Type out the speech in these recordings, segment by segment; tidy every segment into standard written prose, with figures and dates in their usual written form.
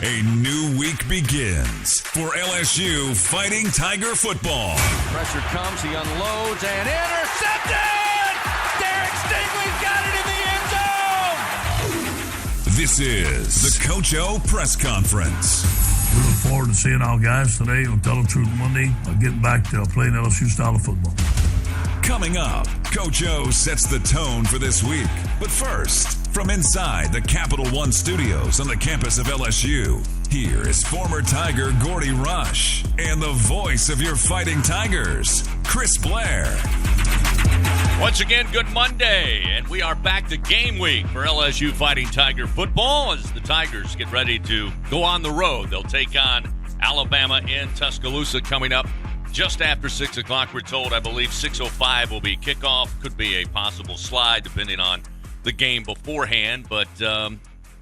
A new week begins for LSU Fighting Tiger football. Pressure comes, he unloads and intercepted! Derek Stingley's got it in the end zone! This is the Coach O press conference. We look forward to seeing our guys today on Tell the Truth Monday, getting back to playing LSU style of football. Coming up, Coach O sets the tone for this week. But first, from inside the Capital One studios on the campus of LSU, here is former Tiger Gordy Rush and the voice of your Fighting Tigers, Chris Blair. Once again, good Monday, and we are back to game week for LSU Fighting Tiger football as the Tigers get ready to go on the road. They'll take on Alabama in Tuscaloosa coming up just after 6 o'clock. We're told, I believe 6:05 will be kickoff. Could be a possible slide depending on the game beforehand. But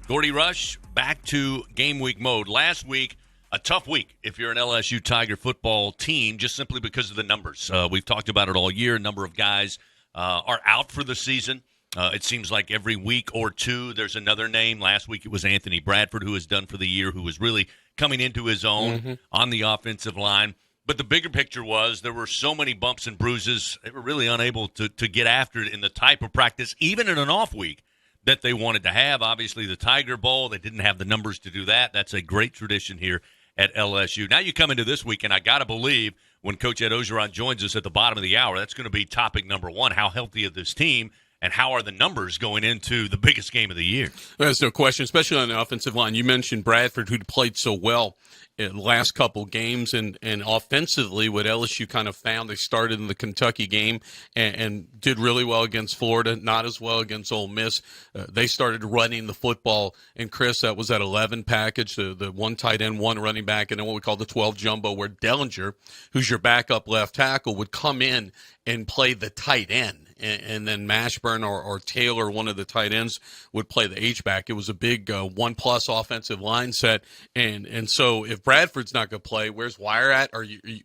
Gordy Rush, back to game week mode. Last week, a tough week if you're an LSU Tiger football team, just simply because of the numbers. We've talked about it all year. A number of guys are out for the season. It seems like every week or two there's another name. Last week it was Anthony Bradford, who was done for the year, who was really coming into his own on the offensive line. But the bigger picture was there were so many bumps and bruises. They were really unable to get after it in the type of practice, even in an off week, that they wanted to have. Obviously, the Tiger Bowl, they didn't have the numbers to do that. That's a great tradition here at LSU. Now you come into this week, and I got to believe when Coach Ed Ogeron joins us at the bottom of the hour, that's going to be topic number one. How healthy is this team, and how are the numbers going into the biggest game of the year? There's no question, especially on the offensive line. You mentioned Bradford, who'd played so well in the last couple games, and offensively, what LSU kind of found, they started in the Kentucky game and did really well against Florida, not as well against Ole Miss. They started running the football, and Chris, that was that 11 package, the one tight end, one running back, and then what we call the 12 jumbo, where Dellinger, who's your backup left tackle, would come in and play the tight end. And then Mashburn or Taylor, one of the tight ends, would play the H-back. It was a big 1+ offensive line set. And so if Bradford's not going to play, where's Wire at?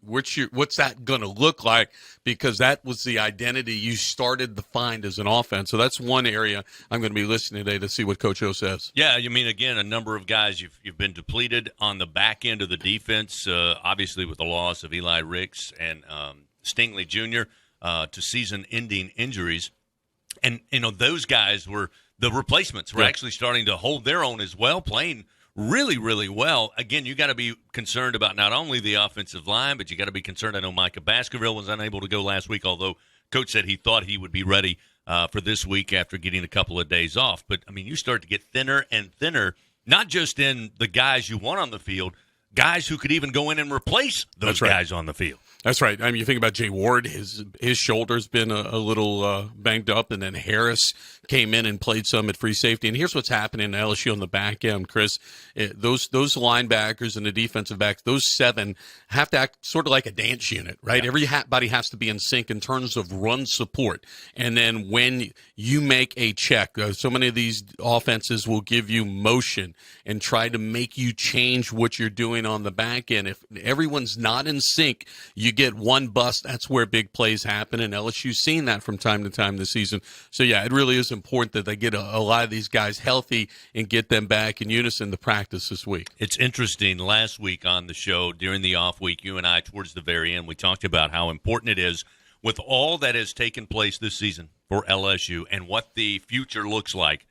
What's that going to look like? Because that was the identity you started to find as an offense. So that's one area I'm going to be listening today to see what Coach O says. Yeah, you mean, again, a number of guys you've been depleted on the back end of the defense, obviously with the loss of Eli Ricks and Stingley Jr., to season-ending injuries. And, those guys were the replacements were actually starting to hold their own as well, playing really, really well. Again, you got to be concerned about not only the offensive line, but you got to be concerned. I know Micah Baskerville was unable to go last week, although Coach said he thought he would be ready for this week after getting a couple of days off. But, you start to get thinner and thinner, not just in the guys you want on the field, guys who could even go in and replace those guys on the field. That's right. You think about Jay Ward, his shoulder's been a little banged up, and then Harris came in and played some at free safety. And here's what's happening in LSU on the back end, Chris. Those linebackers and the defensive backs, those 7 have to act sort of like a dance unit, right? Yeah. Everybody has to be in sync in terms of run support. And then when you make a check, so many of these offenses will give you motion and try to make you change what you're doing on the back end. If everyone's not in sync, you get one bust. That's where big plays happen, and LSU's seen that from time to time this season. So, yeah, it really is important that they get a lot of these guys healthy and get them back in unison to practice this week. It's interesting. Last week on the show, during the off week, you and I, towards the very end, we talked about how important it is with all that has taken place this season for LSU and what the future looks like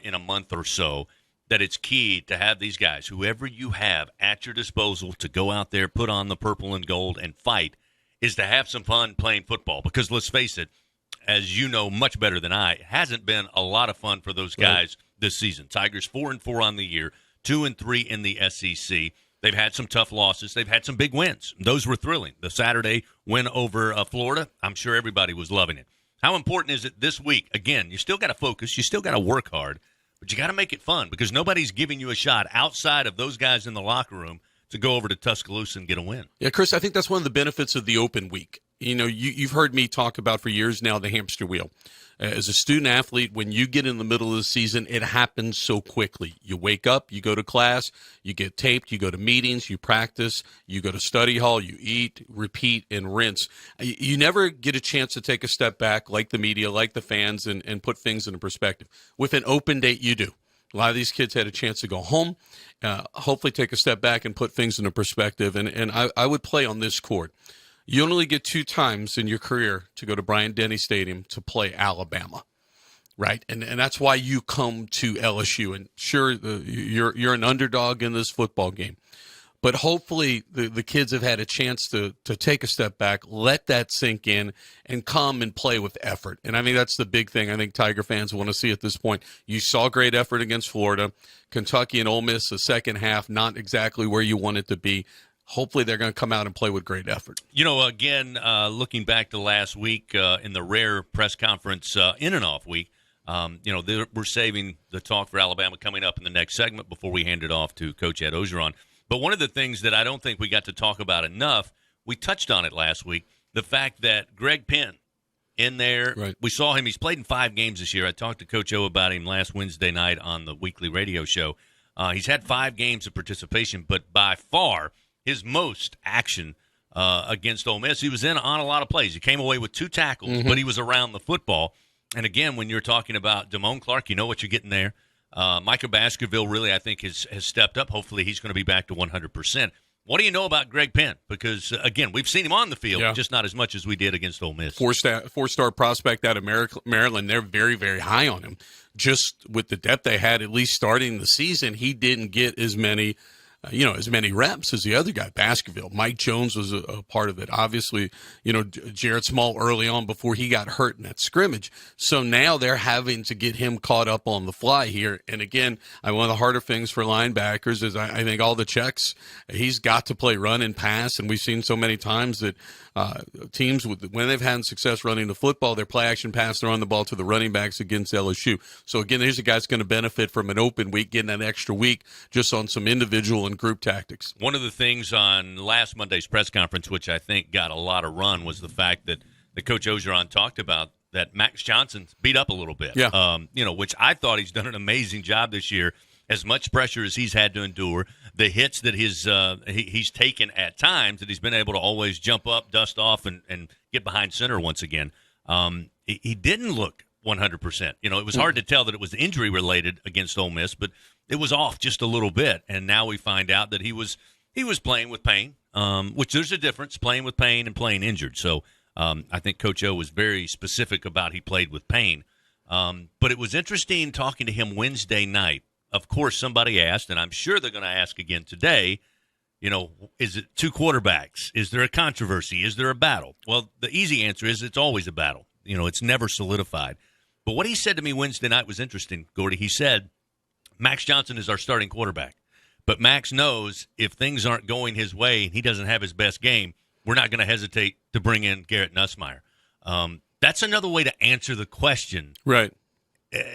in a month or so, that it's key to have these guys, whoever you have at your disposal, to go out there, put on the purple and gold, and fight, is to have some fun playing football. Because let's face it, as you know much better than I, it hasn't been a lot of fun for those guys this season. Tigers 4-4 on the year, 2-3 in the SEC. They've had some tough losses. They've had some big wins. Those were thrilling. The Saturday win over Florida, I'm sure everybody was loving it. How important is it this week? Again, you still got to focus. You still got to work hard. But you got to make it fun, because nobody's giving you a shot outside of those guys in the locker room to go over to Tuscaloosa and get a win. Yeah, Chris, I think that's one of the benefits of the open week. You've heard me talk about for years now the hamster wheel. As a student athlete, when you get in the middle of the season, it happens so quickly. You wake up, you go to class, you get taped, you go to meetings, you practice, you go to study hall, you eat, repeat, and rinse. You never get a chance to take a step back like the media, like the fans, and put things into perspective. With an open date, you do. A lot of these kids had a chance to go home, hopefully take a step back and put things into perspective. And I would play on this court. You only get 2 times in your career to go to Bryant-Denny Stadium to play Alabama, right? And that's why you come to LSU. And sure, you're an underdog in this football game. But hopefully the kids have had a chance to take a step back, let that sink in, and come and play with effort. And I think that's the big thing I think Tiger fans want to see at this point. You saw great effort against Florida. Kentucky and Ole Miss, the second half, not exactly where you want it to be. Hopefully they're going to come out and play with great effort. You know, again, looking back to last week in the rare press conference in and off week, we're saving the talk for Alabama coming up in the next segment before we hand it off to Coach Ed Ogeron. But one of the things that I don't think we got to talk about enough, we touched on it last week, the fact that Greg Penn in there, right. We saw him. He's played in 5 games this year. I talked to Coach O about him last Wednesday night on the weekly radio show. He's had 5 games of participation, but by far his most action against Ole Miss. He was on a lot of plays. He came away with 2 tackles, but he was around the football. And again, when you're talking about Damone Clark, you know what you're getting there. Micah Baskerville really, I think, has stepped up. Hopefully he's going to be back to 100%. What do you know about Greg Penn? Because, again, we've seen him on the field, just not as much as we did against Ole Miss. 4-star prospect out of Maryland. They're very, very high on him. Just with the depth they had, at least starting the season, he didn't get as many reps as the other guy, Baskerville. Mike Jones was a part of it. Obviously, Jared Small early on before he got hurt in that scrimmage. So now they're having to get him caught up on the fly here. And again, one of the harder things for linebackers is I think all the checks, he's got to play run and pass. And we've seen so many times that teams, when they've had success running the football, their play action pass, they're on the ball to the running backs against LSU. So again, there's a guy that's going to benefit from an open week, getting that extra week just on some individual and group tactics. One of the things on last Monday's press conference, which I think got a lot of run, was the fact that Coach Ogeron talked about that Max Johnson's beat up a little bit. Yeah. Which I thought he's done an amazing job this year. As much pressure as he's had to endure, the hits that he's taken at times, that he's been able to always jump up, dust off, and get behind center once again. He didn't look 100%. It was hard to tell that it was injury related against Ole Miss, but it was off just a little bit. And now we find out that he was playing with pain, which there's a difference, playing with pain and playing injured. So I think Coach O was very specific about he played with pain. But it was interesting talking to him Wednesday night. Of course, somebody asked, and I'm sure they're going to ask again today, is it 2 quarterbacks? Is there a controversy? Is there a battle? Well, the easy answer is it's always a battle. It's never solidified. But what he said to me Wednesday night was interesting, Gordy. He said, Max Johnson is our starting quarterback. But Max knows if things aren't going his way and he doesn't have his best game, we're not going to hesitate to bring in Garrett Nussmeier. That's another way to answer the question. Right.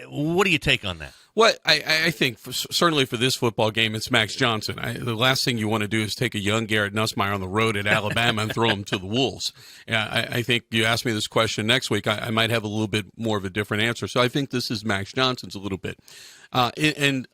What do you take on that? Well, I think certainly for this football game, it's Max Johnson. The last thing you want to do is take a young Garrett Nussmeier on the road at Alabama and throw him to the wolves. I think you ask me this question next week, I might have a little bit more of a different answer. So I think this is Max Johnson's a little bit. And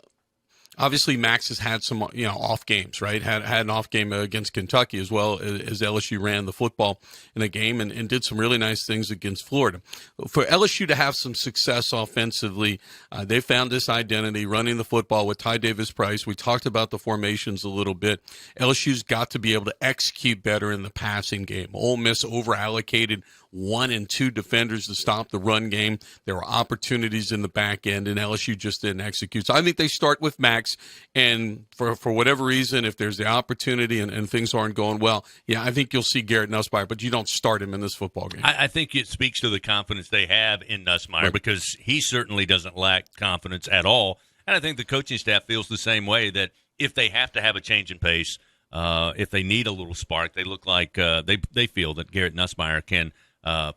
obviously, Max has had some, off games, right? Had an off game against Kentucky as well as LSU ran the football in the game and did some really nice things against Florida. For LSU to have some success offensively, they found this identity running the football with Ty Davis-Price. We talked about the formations a little bit. LSU's got to be able to execute better in the passing game. Ole Miss over-allocated 1 and 2 defenders to stop the run game. There were opportunities in the back end, and LSU just didn't execute. So I think they start with Max, and for whatever reason, if there's the opportunity and things aren't going well, I think you'll see Garrett Nussmeier, but you don't start him in this football game. I think it speaks to the confidence they have in Nussmeier, because he certainly doesn't lack confidence at all. And I think the coaching staff feels the same way, that if they have to have a change in pace, if they need a little spark, they look like they feel that Garrett Nussmeier can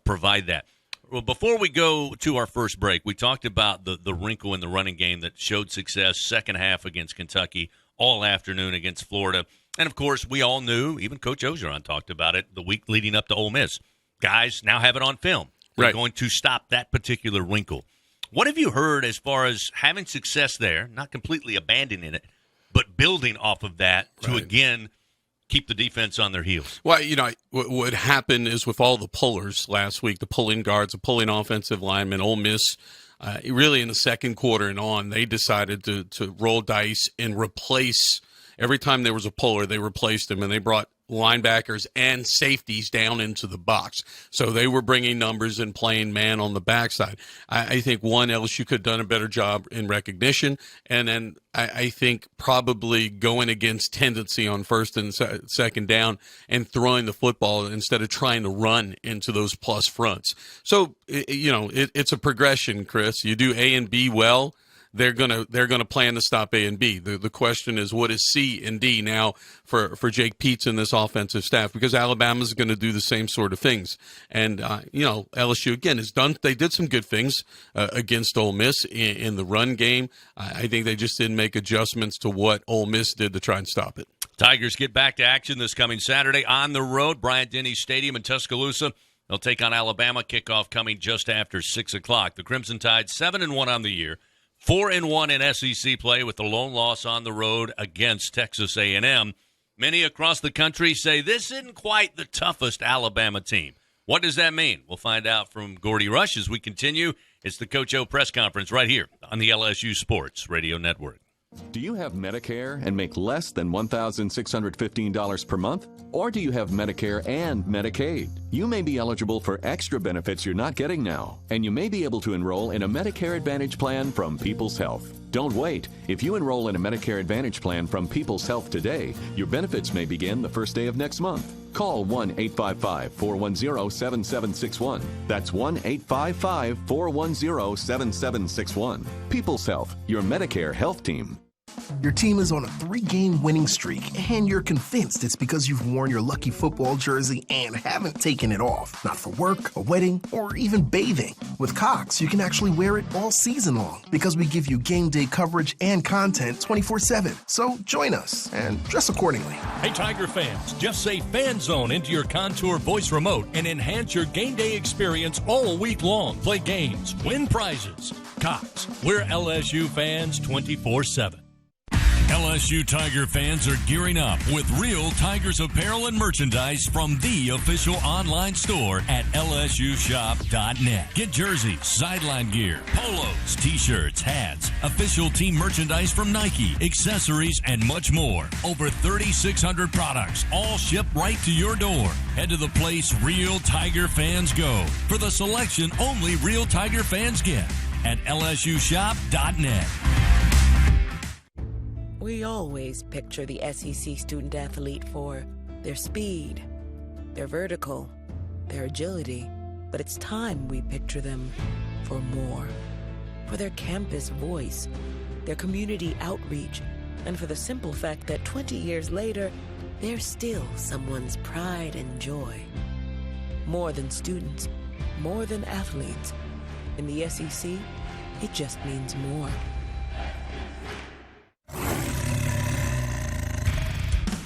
provide that. Well, before we go to our first break, we talked about the wrinkle in the running game that showed success second half against Kentucky, all afternoon against Florida. And, of course, we all knew, even Coach Ogeron talked about it the week leading up to Ole Miss. Guys now have it on film. They're going to stop that particular wrinkle. What have you heard as far as having success there, not completely abandoning it, but building off of that to, again, keep the defense on their heels? Well, what happened is with all the pullers last week, the pulling guards, the pulling offensive linemen, Ole Miss really in the second quarter and on, they decided to roll dice and replace. Every time there was a puller, they replaced them, and they brought linebackers and safeties down into the box. So they were bringing numbers and playing man on the backside. I think, one, LSU could have done a better job in recognition, and then I think probably going against tendency on first and second down and throwing the football instead of trying to run into those plus fronts. So, it's a progression, Chris. You do A and B well, they're gonna plan to stop A and B. The question is, what is C and D now for Jake Peetz and this offensive staff? Because Alabama's going to do the same sort of things. And LSU again has done. They did some good things against Ole Miss in the run game. I think they just didn't make adjustments to what Ole Miss did to try and stop it. Tigers get back to action this coming Saturday on the road, Bryant-Denny Stadium in Tuscaloosa. They'll take on Alabama. Kickoff coming just after 6 o'clock. The Crimson Tide 7-1 on the year. 4-1 in SEC play with the lone loss on the road against Texas A&M. Many across the country say this isn't quite the toughest Alabama team. What does that mean? We'll find out from Gordy Rush as we continue. It's the Coach O press conference right here on the LSU Sports Radio Network. Do you have Medicare and make less than $1,615 per month? Or do you have Medicare and Medicaid? You may be eligible for extra benefits you're not getting now, and you may be able to enroll in a Medicare Advantage plan from People's Health. Don't wait. If you enroll in a Medicare Advantage plan from People's Health today, your benefits may begin the first day of next month. Call 1-855-410-7761. That's 1-855-410-7761. People's Health, your Medicare health team. Your team is on a 3-game winning streak, and you're convinced it's because you've worn your lucky football jersey and haven't taken it off. Not for work, a wedding, or even bathing. With Cox, you can actually wear it all season long because we give you game day coverage and content 24/7. So join us and dress accordingly. Hey, Tiger fans, just say Fan Zone into your Contour voice remote and enhance your game day experience all week long. Play games, win prizes. Cox, we're LSU fans 24/7. LSU Tiger fans are gearing up with real Tigers apparel and merchandise from the official online store at lsushop.net. Get jerseys, sideline gear, polos, t-shirts, hats, official team merchandise from Nike, accessories, and much more. Over 3,600 products, all shipped right to your door. Head to the place real Tiger fans go for the selection only real Tiger fans get at lsushop.net. We always picture the SEC student athlete for their speed, their vertical, their agility. But it's time we picture them for more. For their campus voice, their community outreach, and for the simple fact that 20 years later, they're still someone's pride and joy. More than students, more than athletes. In the SEC, it just means more.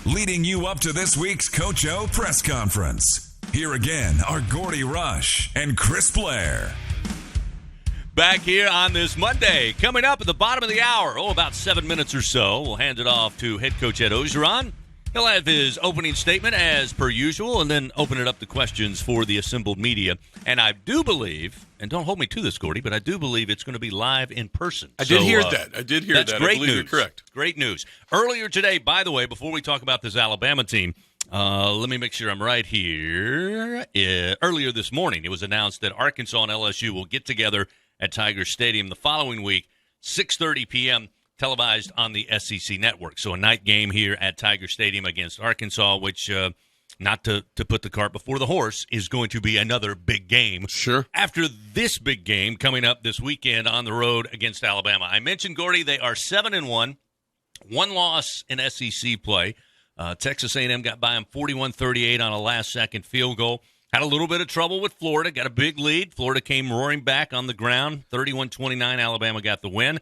Leading you up to this week's Coach O press conference. Here again are Gordy Rush and Chris Blair. Back here on this Monday. Coming up at the bottom of the hour, about 7 minutes or so, we'll hand it off to head coach Ed Ogeron. He'll have his opening statement as per usual and then open it up to questions for the assembled media. And I do believe, and don't hold me to this, Gordy, but I do believe it's going to be live in person. I did hear that. That's great news. You're correct. Great news. Earlier today, by the way, before we talk about this Alabama team, let me make sure I'm right here. Earlier this morning, it was announced that Arkansas and LSU will get together at Tiger Stadium the following week, 6:30 p.m., televised on the SEC network. So a night game here at Tiger Stadium against Arkansas, which, not to put the cart before the horse, is going to be another big game. Sure. After this big game coming up this weekend on the road against Alabama. I mentioned, Gordy, they are 7-1, one loss in SEC play. Texas A&M got by them 41-38 on a last-second field goal. Had a little bit of trouble with Florida, got a big lead. Florida came roaring back on the ground, 31-29. Alabama got the win.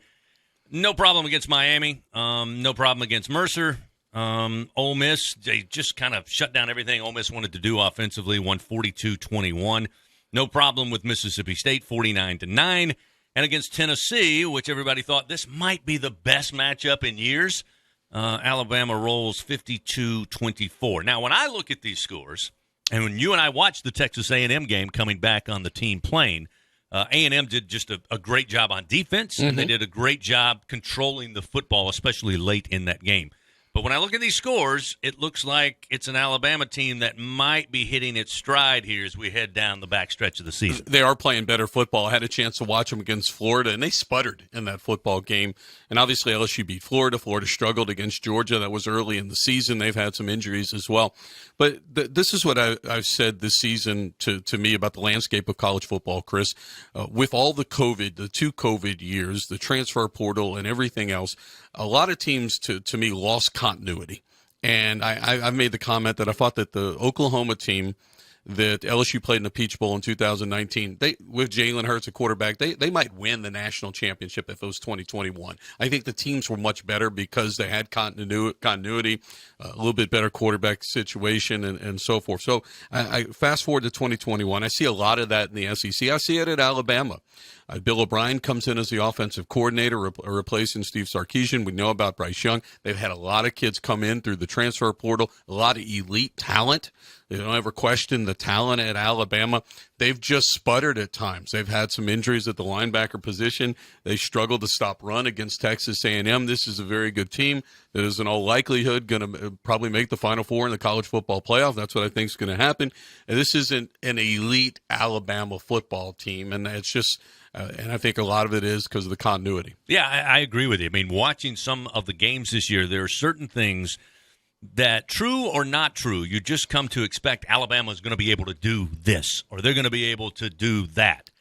No problem against Miami. No problem against Mercer. Ole Miss, they just kind of shut down everything Ole Miss wanted to do offensively, won 42-21. No problem with Mississippi State, 49-9. And against Tennessee, which everybody thought this might be the best matchup in years, Alabama rolls 52-24. Now, when I look at these scores, and when you and I watched the Texas A&M game coming back on the team plane, A&M did just a great job on defense, and they did a great job controlling the football, especially late in that game. But when I look at these scores, it looks like it's an Alabama team that might be hitting its stride here as we head down the back stretch of the season. They are playing better football. I had a chance to watch them against Florida, and they sputtered in that football game. And obviously LSU beat Florida. Florida struggled against Georgia. That was early in the season. They've had some injuries as well. But this is what I've said this season to me about the landscape of college football, Chris. With all the the 2 COVID years, the transfer portal and everything else, a lot of teams, to me, lost continuity. And I've made the comment that I thought that the Oklahoma team that LSU played in the Peach Bowl in 2019, with Jalen Hurts a quarterback, they might win the national championship if it was 2021. I think the teams were much better because they had continuity, a little bit better quarterback situation, and so forth. So I fast forward to 2021. I see a lot of that in the SEC. I see it at Alabama. Bill O'Brien comes in as the offensive coordinator, replacing Steve Sarkisian. We know about Bryce Young. They've had a lot of kids come in through the transfer portal, a lot of elite talent. They don't ever question the talent at Alabama. They've just sputtered at times. They've had some injuries at the linebacker position. They struggled to stop run against Texas A&M. This is a very good team that is in all likelihood going to probably make the Final Four in the college football playoff. That's what I think is going to happen. And this isn't an elite Alabama football team, and it's just and I think a lot of it is because of the continuity. Yeah, I agree with you. I mean, watching some of the games this year, there are certain things that, true or not true, you just come to expect Alabama is going to be able to do this, or they're going to be able to do that.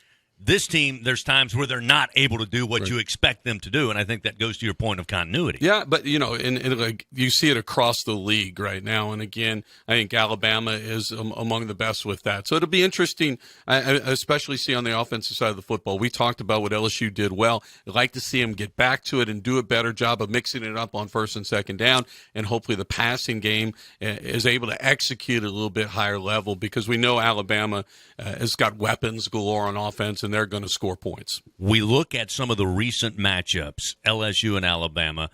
This team, there's times where they're not able to do what you expect them to do, and I think that goes to your point of continuity. Yeah, but, and like you see it across the league right now, and again, I think Alabama is among the best with that. So it'll be interesting, I especially see on the offensive side of the football. We talked about what LSU did well. I'd like to see them get back to it and do a better job of mixing it up on first and second down, and hopefully the passing game is able to execute at a little bit higher level, because we know Alabama has got weapons galore on offense, and they're going to score points. We look at some of the recent matchups, LSU and Alabama,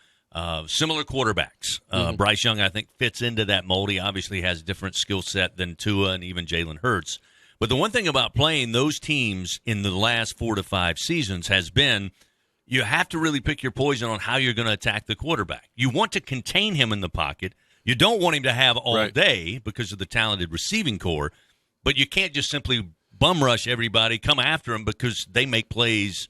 similar quarterbacks. Bryce Young, I think, fits into that mold. He obviously has a different skill set than Tua and even Jalen Hurts. But the one thing about playing those teams in the last 4 to 5 seasons has been you have to really pick your poison on how you're going to attack the quarterback. You want to contain him in the pocket. You don't want him to have all day because of the talented receiving core, but you can't just simply bum rush everybody, come after them, because they make plays.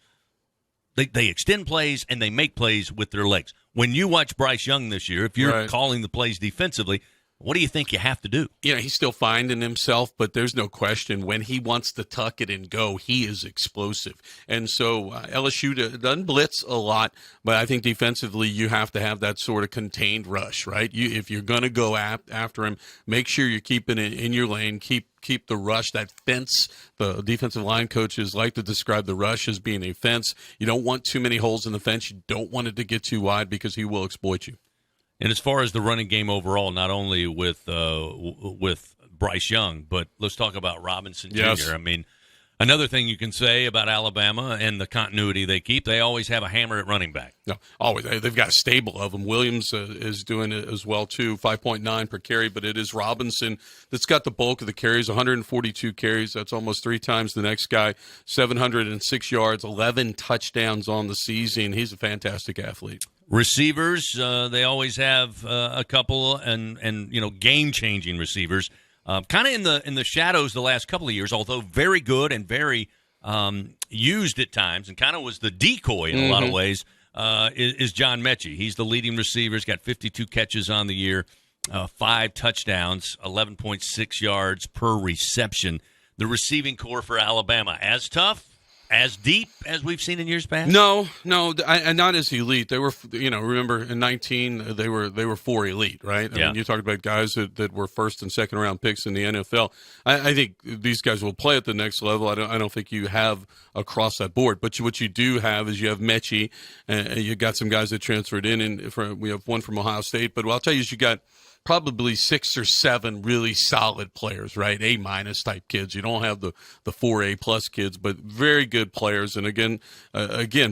They extend plays and they make plays with their legs. When you watch Bryce Young this year, if you're calling the plays defensively, what do you think you have to do? He's still finding himself, but there's no question when he wants to tuck it and go, he is explosive. And so LSU doesn't blitz a lot, but I think defensively you have to have that sort of contained rush, right? If you're going to go after him, make sure you're keeping it in your lane, keep the rush, that fence. The defensive line coaches like to describe the rush as being a fence. You don't want too many holes in the fence. You don't want it to get too wide because he will exploit you. And as far as the running game overall, not only with Bryce Young, but let's talk about Robinson Jr. I mean, another thing you can say about Alabama and the continuity they keep, they always have a hammer at running back. No, always. They've got a stable of them. Williams is doing it as well, too, 5.9 per carry, but it is Robinson that's got the bulk of the carries, 142 carries. That's almost 3 times the next guy, 706 yards, 11 touchdowns on the season. He's a fantastic athlete. Receivers, they always have a couple, and game-changing receivers. Kind of in the shadows the last couple of years, although very good and very used at times, and kind of was the decoy in a lot of ways, is John Mechie. He's the leading receiver. He's got 52 catches on the year, 5 touchdowns, 11.6 yards per reception. The receiving core for Alabama, as tough, as deep as we've seen in years past? No, and not as elite. They were, remember in 19 they were 4 elite, right? I mean, you talked about guys that were first and second round picks in the NFL. I think these guys will play at the next level. I don't think you have across that board, but what you do have is you have Mechie, and you got some guys that transferred in, and we have one from Ohio State. But what I'll tell you is you got probably 6 or 7 really solid players, right? A- type kids. You don't have the 4A plus kids, but very good players. And again,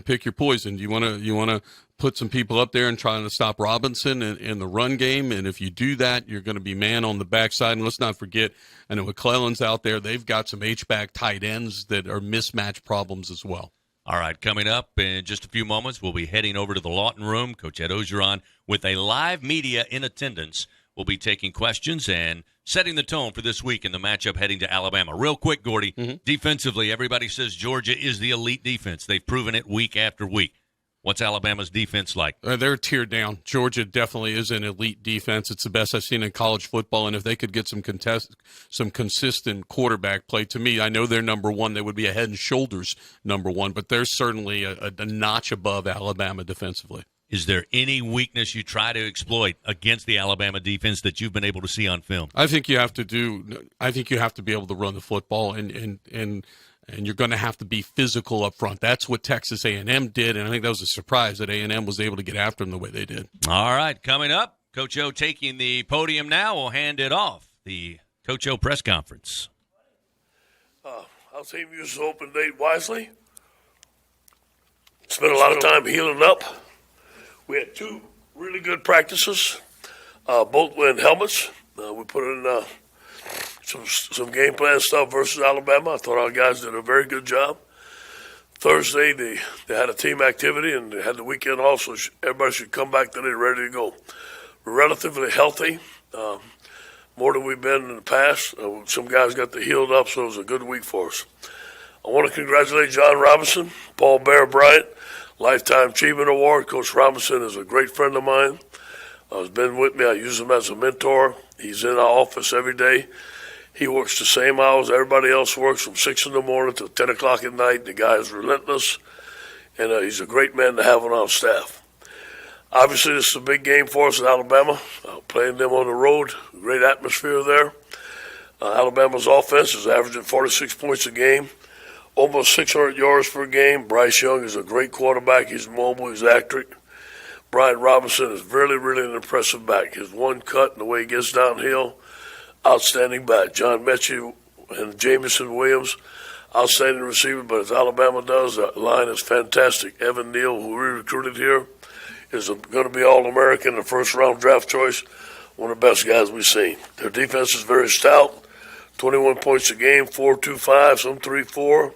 pick your poison. You want to put some people up there and trying to stop Robinson in the run game. And if you do that, you're going to be man on the backside. And let's not forget, I know McClellan's out there. They've got some H-back tight ends that are mismatch problems as well. All right, coming up in just a few moments, we'll be heading over to the Lawton Room. Coach Ed Ogeron with a live media in attendance. We'll be taking questions and setting the tone for this week in the matchup heading to Alabama. Real quick, Gordy, defensively, everybody says Georgia is the elite defense. They've proven it week after week. What's Alabama's defense like? They're tiered down. Georgia definitely is an elite defense. It's the best I've seen in college football, and if they could get some consistent quarterback play, to me, I know they're number one. They would be a head and shoulders number one, but they're certainly a notch above Alabama defensively. Is there any weakness you try to exploit against the Alabama defense that you've been able to see on film? I think you have to be able to run the football, and you're going to have to be physical up front. That's what Texas A&M did, and I think that was a surprise that A&M was able to get after them the way they did. All right, coming up, Coach O taking the podium now. We'll hand it off. The Coach O press conference. Our team used the open date wisely. Spent a lot of time healing up. We had 2 really good practices, both wearing helmets. We put in some game plan stuff versus Alabama. I thought our guys did a very good job. Thursday, they had a team activity, and they had the weekend off, so everybody should come back today ready to go. We're relatively healthy, more than we've been in the past. Some guys got healed up, so it was a good week for us. I want to congratulate John Robinson, Paul Bear Bryant, Lifetime Achievement Award. Coach Robinson is a great friend of mine. He's been with me. I use him as a mentor. He's in our office every day. He works the same hours everybody else works, from 6 in the morning to 10 o'clock at night. The guy is relentless, and he's a great man to have on our staff. Obviously, this is a big game for us in Alabama, playing them on the road. Great atmosphere there. Alabama's offense is averaging 46 points a game, almost 600 yards per game. Bryce Young is a great quarterback. He's mobile. He's accurate. Brian Robinson is really, really an impressive back. His one cut and the way he gets downhill, outstanding back. John Mechie and Jamison Williams, outstanding receiver, but as Alabama does, that line is fantastic. Evan Neal, who we recruited here, is going to be All-American, the first-round draft choice, one of the best guys we've seen. Their defense is very stout, 21 points a game, 4.25, some 3.4.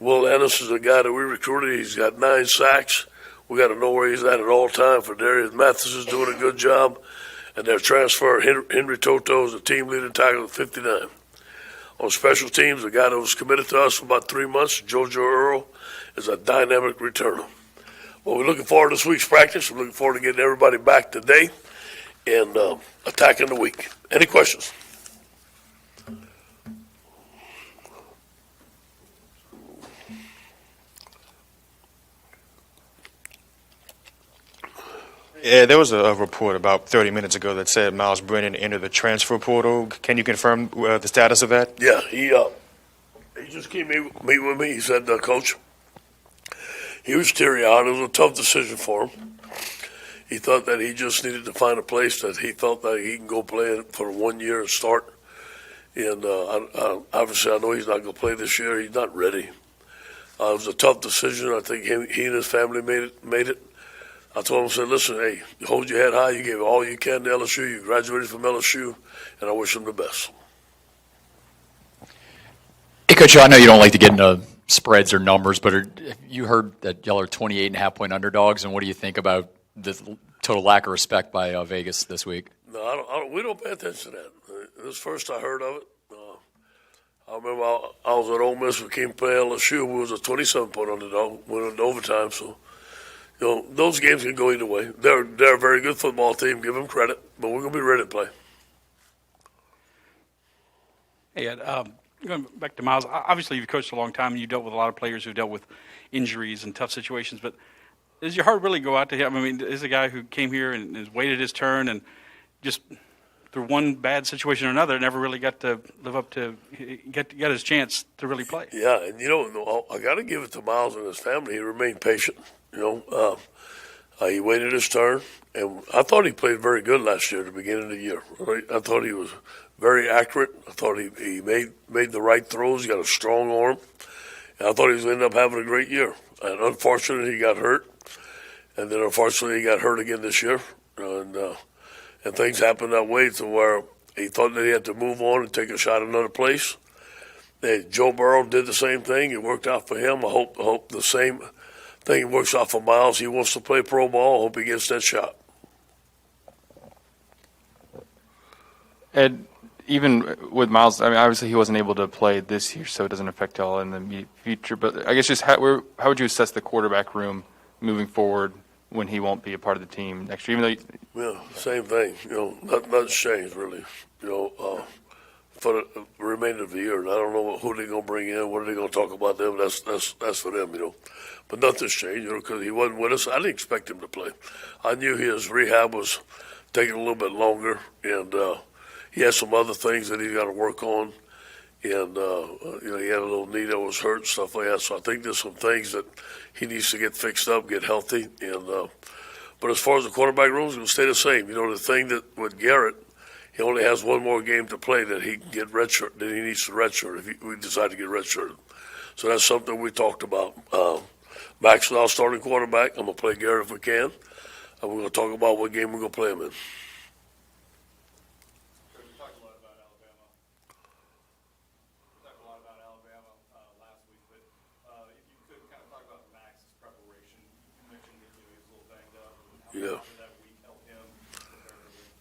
Will Ennis is a guy that we recruited. He's got 9 sacks. We got to know where he's at all time. For Darius Mathis is doing a good job. And their transfer, Henry Toto, is the team leading tackle at 59. On special teams, a guy that was committed to us for about 3 months, Jojo Earl, is a dynamic returner. Well, we're looking forward to this week's practice. We're looking forward to getting everybody back today and attacking the week. Any questions? Yeah, there was a report about 30 minutes ago that said Miles Brennan entered the transfer portal. Can you confirm the status of that? Yeah, he just came meet with me. He said, Coach, he was teary-eyed. It was a tough decision for him. He thought that he just needed to find a place that he felt that he can go play for 1 year and start. And obviously, I know he's not going to play this year. He's not ready. It was a tough decision. I think he and his family made it. I told him, I said, listen, hey, you hold your head high. You gave all you can to LSU. You graduated from LSU, and I wish him the best. Hey, Coach, I know you don't like to get into spreads or numbers, but you heard that y'all are 28.5-point underdogs, and what do you think about the total lack of respect by Vegas this week? No, we don't pay attention to that. This first I heard of it. I remember I was at Ole Miss. We came to play LSU. We was a 27-point underdog. Went into overtime, so those games can go either way. They're a very good football team. Give them credit, but we're going to be ready to play. Hey, Ed, going back to Miles, obviously you've coached a long time and you dealt with a lot of players who've dealt with injuries and tough situations, but does your heart really go out to him? I mean, is a guy who came here and has waited his turn and just through one bad situation or another never really got to live up to get his chance to really play? Yeah, and I got to give it to Miles and his family. He remained patient. He waited his turn, And I thought he played very good last year at the beginning of the year. Right? I thought he was very accurate. I thought he made the right throws. He got a strong arm. And I thought he was going to end up having a great year. And unfortunately, he got hurt. And then unfortunately, he got hurt again this year. And things happened that way to where he thought that he had to move on and take a shot at another place. And Joe Burrow did the same thing. It worked out for him. I hope the same thing works out for Miles. He wants to play pro ball. I hope he gets that shot. Ed, even with Miles, I mean, obviously he wasn't able to play this year, so it doesn't affect y'all in the future. But I guess just how would you assess the quarterback room moving forward when he won't be a part of the team next year? Even though, Same thing. Nothing's changed really. For the remainder of the year, and I don't know who they're gonna bring in, what are they gonna talk about them. That's for them, But nothing's changed, because he wasn't with us. I didn't expect him to play. I knew his rehab was taking a little bit longer, and he has some other things that he's got to work on. And, he had a little knee that was hurt and stuff like that. So I think there's some things that he needs to get fixed up, get healthy. And but as far as the quarterback room, it's going to stay the same. The thing that with Garrett, he only has one more game to play that he can get redshirt, that he needs to redshirt if we decide to get redshirted. So that's something we talked about. Max is our starting quarterback. I'm going to play Garrett if we can. And we're going to talk about what game we're going to play him in.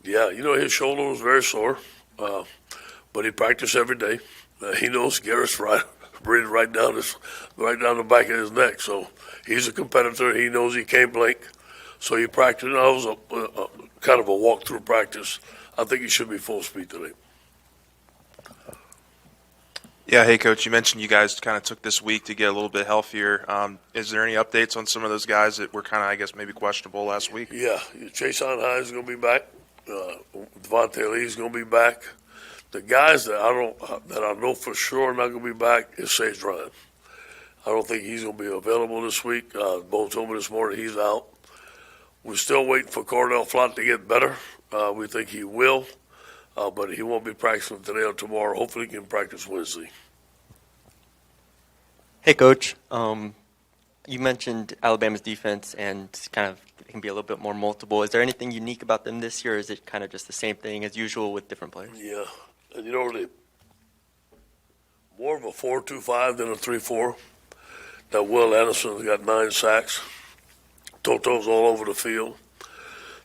Yeah, his shoulder was very sore, but he practiced every day. He knows Garrett's breathing right down the back of his neck. So he's a competitor. He knows he can't blink. So he practiced. It was a kind of a walk-through practice. I think he should be full speed today. Yeah, hey, Coach, you mentioned you guys kind of took this week to get a little bit healthier. Is there any updates on some of those guys that were kind of, I guess, maybe questionable last week? Yeah, Chase Hines is going to be back. Devontae Lee is going to be back. The guys that I know for sure are not going to be back is Sage Ryan. I don't think he's going to be available this week. Bo told me this morning he's out. We're still waiting for Cordell Flott to get better. We think he will, but he won't be practicing today or tomorrow. Hopefully he can practice Wednesday. Hey, Coach. You mentioned Alabama's defense and kind of it can be a little bit more multiple. Is there anything unique about them this year, or is it kind of just the same thing as usual with different players? Yeah, and they more of a 4-2-5 than a 3-4. That Will Anderson's got 9 sacks. Toto's all over the field.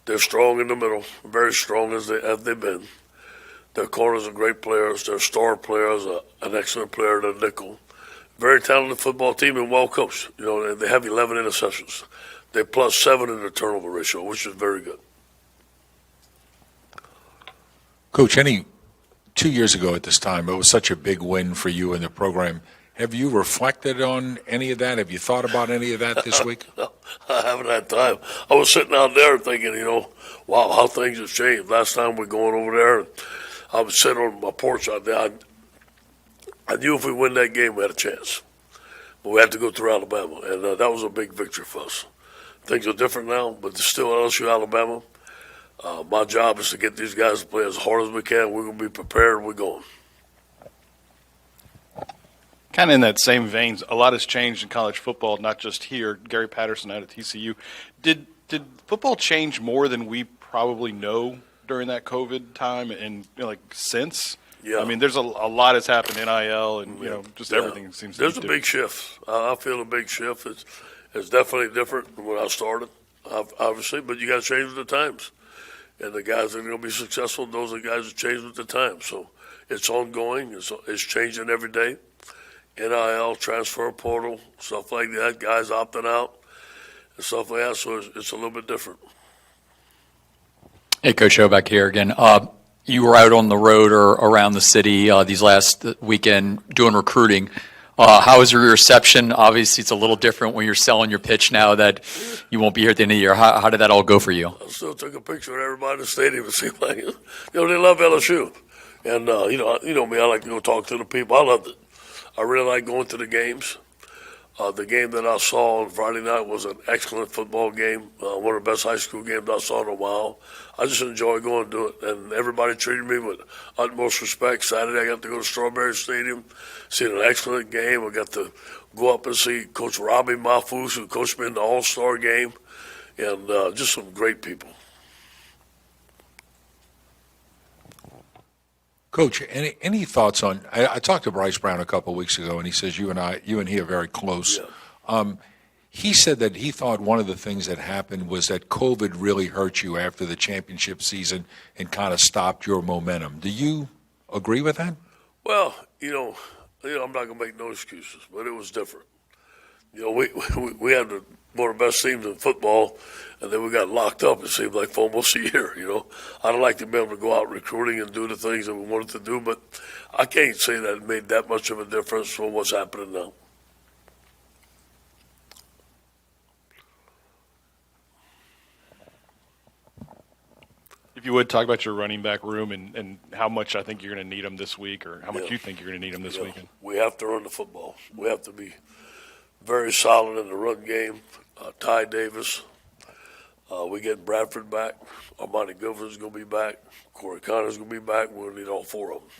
They're strong in the middle, very strong as they've been. Their corners are great players. Their star players are an excellent player at nickel. Very talented football team and well coached. They have 11 interceptions. They're +7 in the turnover ratio, which is very good. Coach, 2 years ago at this time, it was such a big win for you in the program. Have you reflected on any of that? Have you thought about any of that this week? No, I haven't had time. I was sitting out there thinking, wow, how things have changed. Last time we're going over there, and I was sitting on my porch out there. I knew if we win that game, we had a chance. But we had to go through Alabama, and that was a big victory for us. Things are different now, but it's still LSU, Alabama. My job is to get these guys to play as hard as we can. We're going to be prepared. We're going. Kind of in that same vein, a lot has changed in college football, not just here. Gary Patterson out at TCU. Did football change more than we probably know during that COVID time and since? Yeah. I mean, there's a lot has happened, NIL and everything seems to be There's a big shift. I feel a big shift. It's definitely different from when I started, obviously, but you got to change with the times. And the guys that are going to be successful, those are the guys that change with the times. So it's ongoing. It's changing every day. NIL, transfer portal, stuff like that, guys opting out and stuff like that. So it's a little bit different. Hey, Coach Joe, back here again. You were out on the road or around the city these last weekend doing recruiting. How was your reception? Obviously, it's a little different when you're selling your pitch now that you won't be here at the end of the year. How did that all go for you? I still took a picture of everybody in the stadium. It seemed like, they love LSU. And, you know me, I like to go talk to the people. I loved it. I really like going to the games. The game that I saw on Friday night was an excellent football game, one of the best high school games I saw in a while. I just enjoy going and do it, and everybody treated me with utmost respect. Saturday, I got to go to Strawberry Stadium, see an excellent game. I got to go up and see Coach Robbie Mahfouz, who coached me in the All-Star game, and just some great people. Coach, any thoughts on? I talked to Bryce Brown a couple of weeks ago, and he says you and he are very close. Yeah. He said that he thought one of the things that happened was that COVID really hurt you after the championship season and kind of stopped your momentum. Do you agree with that? Well, I'm not going to make no excuses, but it was different. We had one of the best teams in football, and then we got locked up, it seemed like, for almost a year, I'd like to be able to go out recruiting and do the things that we wanted to do, but I can't say that it made that much of a difference from what's happening now. If you would, talk about your running back room and how much I think you're going to need them this week, or how much you think you're going to need them this weekend. We have to run the football. We have to be very solid in the run game. Ty Davis, we get Bradford back. Armani Goodwin's going to be back. Corey Connor's going to be back. We'll need all four of them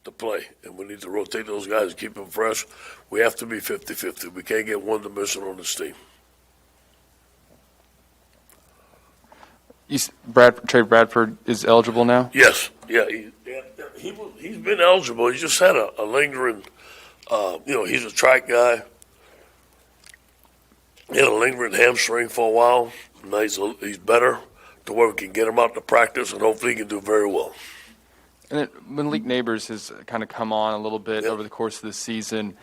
to play, and we need to rotate those guys and keep them fresh. We have to be 50-50. We can't get one dimension on this team. Trey Bradford is eligible now? Yes. Yeah, he's been eligible. He just had a lingering, he's a track guy. He had a lingering hamstring for a while. Now he's better to where we can get him out to practice, and hopefully he can do very well. And then Malik Neighbors has kind of come on a little bit over the course of the season.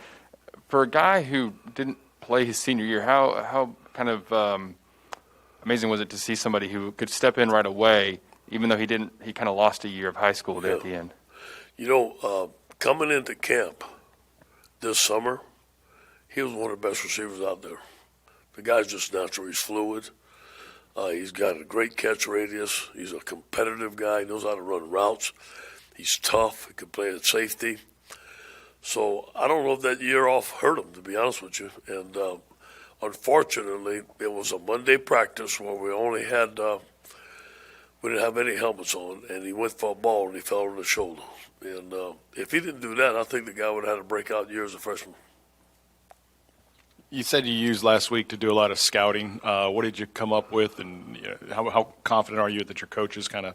For a guy who didn't play his senior year, how kind of amazing was it to see somebody who could step in right away, even though he kind of lost a year of high school there at the end? Coming into camp this summer, he was one of the best receivers out there. The guy's just natural. He's fluid. He's got a great catch radius. He's a competitive guy. He knows how to run routes. He's tough. He can play at safety. So I don't know if that year off hurt him, to be honest with you. And unfortunately, it was a Monday practice where we only had we didn't have any helmets on, and he went for a ball and he fell on the shoulder. And if he didn't do that, I think the guy would have had a breakout year as a freshman. You said you used last week to do a lot of scouting. What did you come up with, and how confident are you that your coaches kind of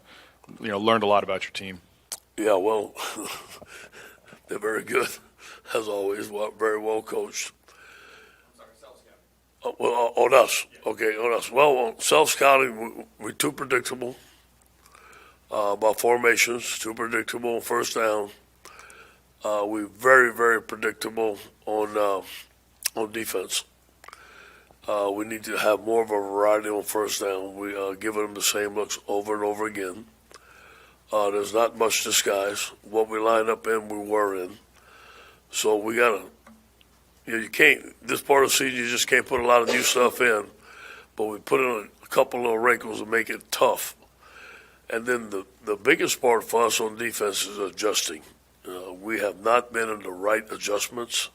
learned a lot about your team? Yeah, well, they're very good, as always. Very well coached. On us. Okay, on us. Well, on self-scouting, we're too predictable about formations, too predictable on first down. We're very, very predictable on defense. We need to have more of a variety on first down. We are giving them the same looks over and over again. There's not much disguise. What we line up in, we were in. So we got to, you can't, this part of the season, you just can't put a lot of new stuff in. But we put in a couple little wrinkles to make it tough. And then the biggest part for us on defense is adjusting. We have not been in the right adjustments.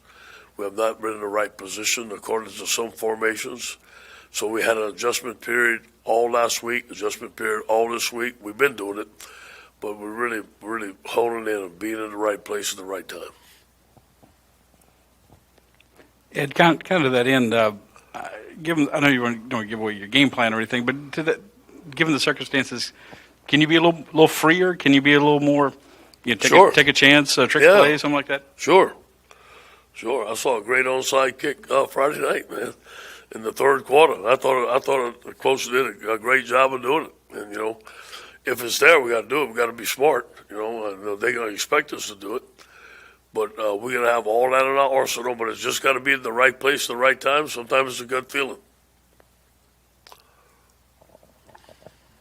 We have not been in the right position according to some formations. So we had an adjustment period all last week, adjustment period all this week. We've been doing it, but we're really, really honing in and being in the right place at the right time. Ed, kind of to that end, given I know you don't give away your game plan or anything, but given the circumstances, can you be a little freer? Can you be a little more, take a chance, trick play, something like that? Sure. I saw a great onside kick Friday night, man, in the third quarter. I thought the coach did a great job of doing it. And if it's there, we got to do it. We got to be smart. And they're going to expect us to do it. But we're going to have all that in our arsenal. But it's just got to be in the right place at the right time. Sometimes it's a good feeling.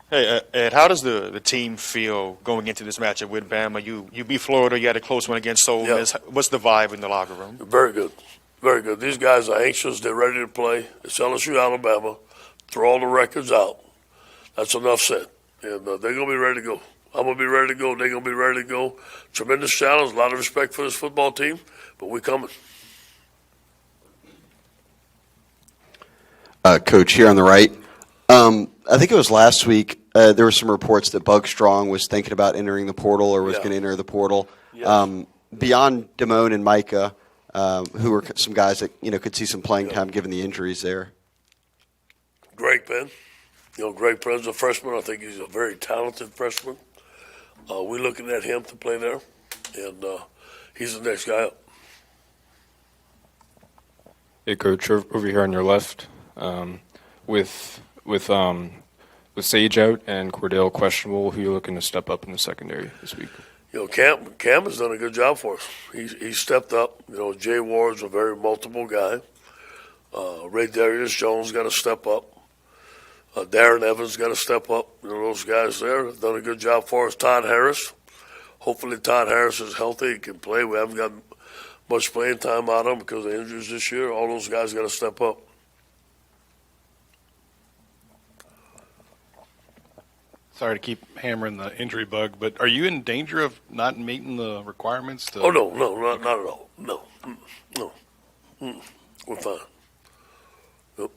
Hey, Ed, how does the team feel going into this matchup with Bama? You beat Florida, you had a close one against Ole Miss. What's the vibe in the locker room? Very good. Very good. These guys are anxious. They're ready to play. It's LSU, Alabama. Throw all the records out. That's enough said. And they're going to be ready to go. I'm going to be ready to go. They're going to be ready to go. Tremendous challenge. A lot of respect for this football team, but we're coming. Coach, here on the right. I think it was last week, there were some reports that Bug Strong was thinking about entering the portal or was going to enter the portal. Yes. Beyond Damone and Micah, who were some guys that could see some playing time given the injuries there. Greg Penn. Greg Penn's a freshman. I think he's a very talented freshman. We're looking at him to play there, and he's the next guy up. Hey, Coach, over here on your left, with Sage out and Cordell questionable, who are you looking to step up in the secondary this week? Cam has done a good job for us. He stepped up. Jay Ward's a very multiple guy. Ray Darius Jones got to step up. Darren Evans got to step up. Those guys there have done a good job for us. Todd Harris. Hopefully Todd Harris is healthy and can play. We haven't got much playing time out of him because of injuries this year. All those guys got to step up. Sorry to keep hammering the injury bug, but are you in danger of not meeting the requirements? Oh, no, not at all. No. We're fine. Nope.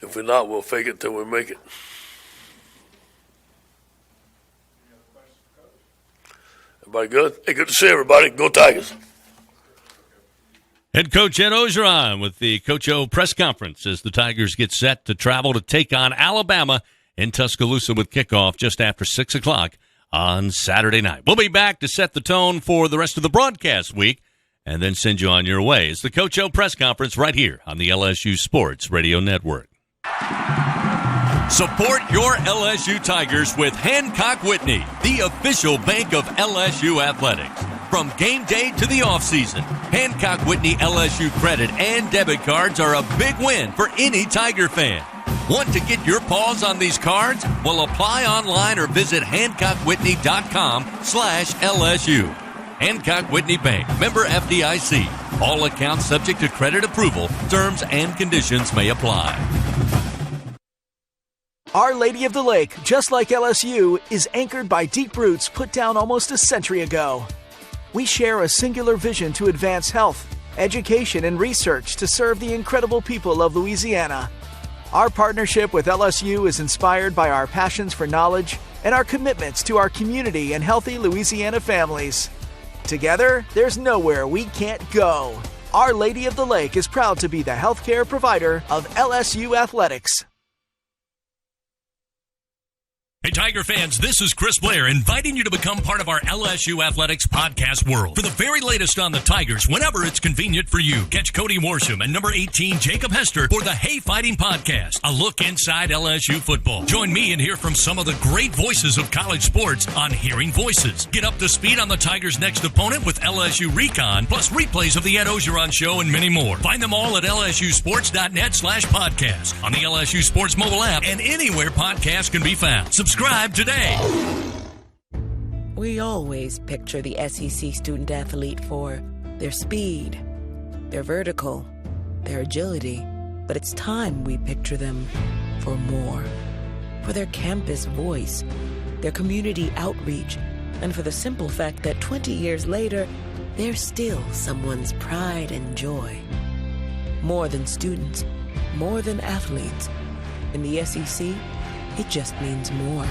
If we're not, we'll fake it till we make it. Everybody good? Hey, good to see everybody. Go Tigers. Head coach Ed Ogeron with the Coach O press conference as the Tigers get set to travel to take on Alabama in Tuscaloosa with kickoff just after 6 o'clock on Saturday night. We'll be back to set the tone for the rest of the broadcast week and then send you on your way. It's the Coach O press conference right here on the LSU Sports Radio Network. Support your LSU Tigers with Hancock Whitney, the official bank of LSU athletics. From game day to the offseason, Hancock Whitney LSU credit and debit cards are a big win for any Tiger fan. Want to get your paws on these cards? Well, apply online or visit HancockWhitney.com/LSU. Hancock Whitney Bank, member FDIC. All accounts subject to credit approval. Terms and conditions may apply. Our Lady of the Lake, just like LSU, is anchored by deep roots put down almost a century ago. We share a singular vision to advance health, education, and research to serve the incredible people of Louisiana. Our partnership with LSU is inspired by our passions for knowledge and our commitments to our community and healthy Louisiana families. Together, there's nowhere we can't go. Our Lady of the Lake is proud to be the healthcare provider of LSU athletics. Hey, Tiger fans, this is Chris Blair inviting you to become part of our LSU Athletics podcast world. For the very latest on the Tigers, whenever it's convenient for you, catch Cody Worsham and number 18, Jacob Hester, for the Hey Fighting Podcast, a look inside LSU football. Join me and hear from some of the great voices of college sports on Hearing Voices. Get up to speed on the Tigers' next opponent with LSU Recon, plus replays of the Ed Ogeron Show and many more. Find them all at lsusports.net/podcast, on the LSU Sports mobile app, and anywhere podcasts can be found. Subscribe today. We always picture the SEC student athlete for their speed, their vertical, their agility. But it's time we picture them for more. For their campus voice, their community outreach, and for the simple fact that 20 years later, they're still someone's pride and joy. More than students, more than athletes. In the SEC, it just means more.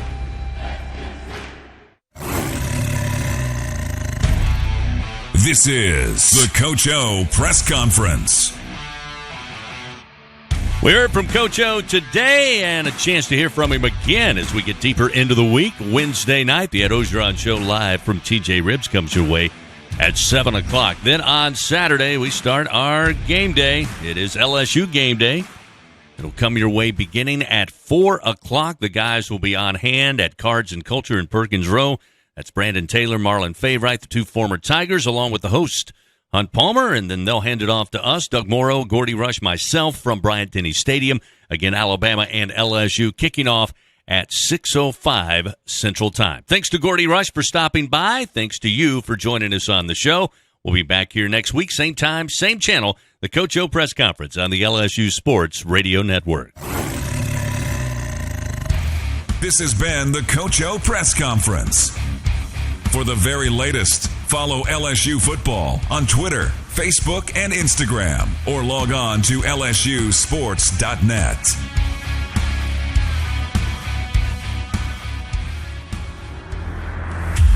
This is the Coach O press conference. We heard from Coach O today and a chance to hear from him again as we get deeper into the week. Wednesday night, the Ed Ogeron Show live from TJ Ribs comes your way at 7 o'clock. Then on Saturday, we start our game day. It is LSU game day. It'll come your way beginning at 4 o'clock. The guys will be on hand at Cards and Culture in Perkins Row. That's Brandon Taylor, Marlon Favorite, the two former Tigers, along with the host, Hunt Palmer, and then they'll hand it off to us, Doug Morrow, Gordy Rush, myself from Bryant-Denny Stadium. Again, Alabama and LSU kicking off at 6:05 Central Time. Thanks to Gordy Rush for stopping by. Thanks to you for joining us on the show. We'll be back here next week, same time, same channel, the Coach O Press Conference on the LSU Sports Radio Network. This has been the Coach O Press Conference. For the very latest, follow LSU football on Twitter, Facebook, and Instagram, or log on to lsusports.net.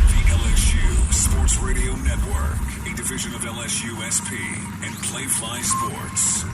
The LSU Sports Radio Network, a division of LSU SP and Playfly Sports.